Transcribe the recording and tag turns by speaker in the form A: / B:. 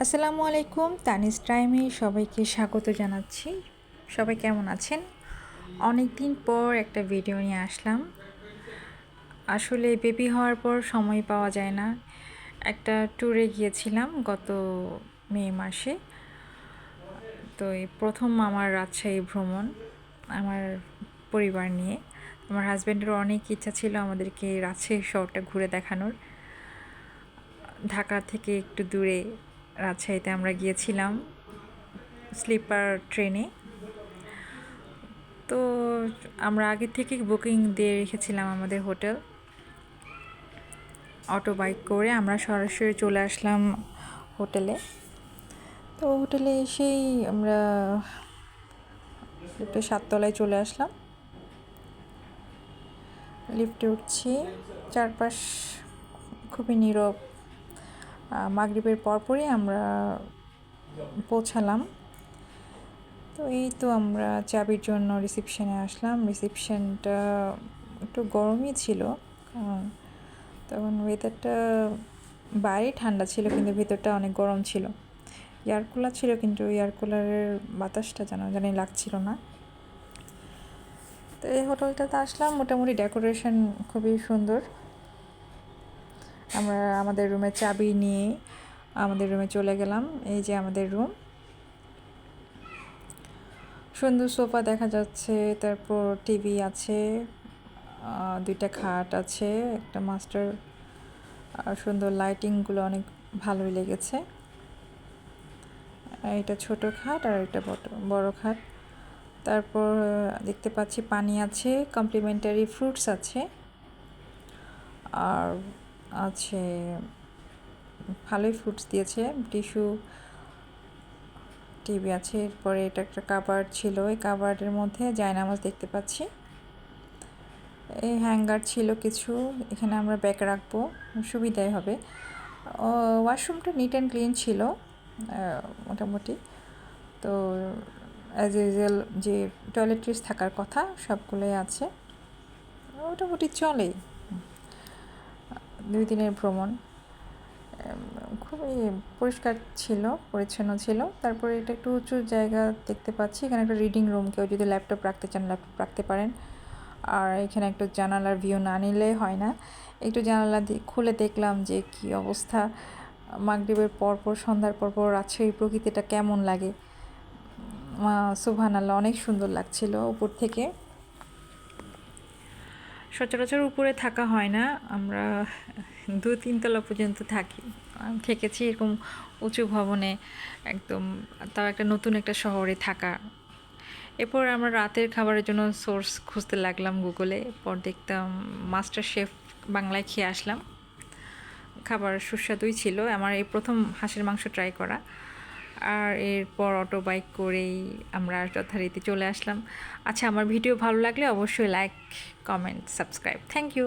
A: আসসালামু আলাইকুম, তানিস টাইমে সবাইকে স্বাগত জানাচ্ছি। সবাই কেমন আছেন? অনেক দিন পর একটা ভিডিও নিয়ে আসলাম। আসলে বেবি হওয়ার পর সময় পাওয়া যায় না। একটা ট্যুরে গিয়েছিলাম গত মে মাসে। তো এই প্রথম আমার রাজশাহী ভ্রমণ আমার পরিবার নিয়ে। আমার হাজব্যান্ডেরও অনেক ইচ্ছা ছিল আমাদেরকে রাজশাহী শহরটা ঘুরে দেখানোর। ঢাকা থেকে একটু দূরে রাজশাহীতে আমরা গিয়েছিলাম স্লিপার ট্রেনে। তো আমরা আগে থেকে বুকিং দিয়ে রেখেছিলাম আমাদের হোটেল। অটো বাইক করে আমরা সরাসরি চলে আসলাম হোটেলে। তো হোটেলে এসেই আমরা লিফটে 7 তলায় চলে আসলাম। লিফটে উঠছি, চারপাশ খুবই নীরব। মাগরিবের পরপরই আমরা পৌঁছালাম। তো এই তো আমরা চাবির জন্য রিসেপশনে আসলাম। রিসেপশনটা একটু গরমই ছিল, কারণ তখন ওয়েদারটা বাইরে ঠান্ডা ছিল কিন্তু ভেতরটা অনেক গরম ছিল। এয়ার কুলার ছিল কিন্তু এয়ার কুলারের বাতাসটা জানি লাগছিল না। তো এই হোটেলটাতে আসলাম, মোটামুটি ডেকোরেশন খুবই সুন্দর। আমরা আমাদের রুমের চাবি নিয়ে আমাদের রুমে চলে গেলাম। এই যে আমাদের রুম, সুন্দর সোফা দেখা যাচ্ছে, তারপর টিভি আছে, দুইটা খাট আছে, একটা মাস্টার, আর সুন্দর লাইটিংগুলো অনেক ভালোই লেগেছে। এটা ছোট খাট আর এটা বড় খাট। তারপর দেখতে পাচ্ছি পানি আছে, কমপ্লিমেন্টারি ফ্রুটস আছে, আর আছে ভালোই ফ্রুটস দিয়েছে, টিস্যু, টিভি আছে। এরপরে এটা একটা কাবার্ড ছিল, এই কাবার্ডের মধ্যে জায়নামাজ দেখতে পাচ্ছি। এই হ্যাঙ্গার ছিল কিছু, এখানে আমরা ব্যাগ রাখবো, সুবিধাই হবে। ওয়াশরুমটা নিট অ্যান্ড ক্লিন ছিল মোটামুটি। তো অ্যাজ ইউজুয়াল যে টয়লেট্রিজ থাকার কথা সবগুলোই আছে, মোটামুটি চলেই। 2 দিনের ভ্রমণ, খুবই পরিষ্কার ছিল, পরিচ্ছন্ন ছিল। তারপরে এটা একটু উঁচু জায়গা দেখতে পাচ্ছি, এখানে একটা রিডিং রুম, কেউ যদি ল্যাপটপ রাখতে চান ল্যাপটপ রাখতে পারেন। আর এখানে একটু জানালার ভিউ না নিলে হয় না। একটু জানালা খুলে দেখলাম যে কি অবস্থা, মাগরিবের পরপর সন্ধ্যার পরপর রাজশাহী প্রকৃতিটা কেমন লাগে। সুবহানাল্লাহ, অনেক সুন্দর লাগছিল উপর থেকে। সচরাচর উপরে থাকা হয় না, আমরা 2-3 তলা পর্যন্ত থেকেছি এরকম উঁচু ভবনে, একদম, তাও একটা নতুন একটা শহরে থাকা। এরপর আমরা রাতের খাবারের জন্য সোর্স খুঁজতে লাগলাম গুগলে, পর দেখতাম মাস্টার শেফ বাংলায় খেয়ে আসলাম। খাবার সুস্বাদুই ছিল, আমার এই প্রথম হাঁসের মাংস ট্রাই করা। আর এরপর অটো বাইক করেই আমরা যথারীতি চলে আসলাম। আচ্ছা, আমার ভিডিও ভালো লাগলে অবশ্যই like, comment, subscribe. Thank you.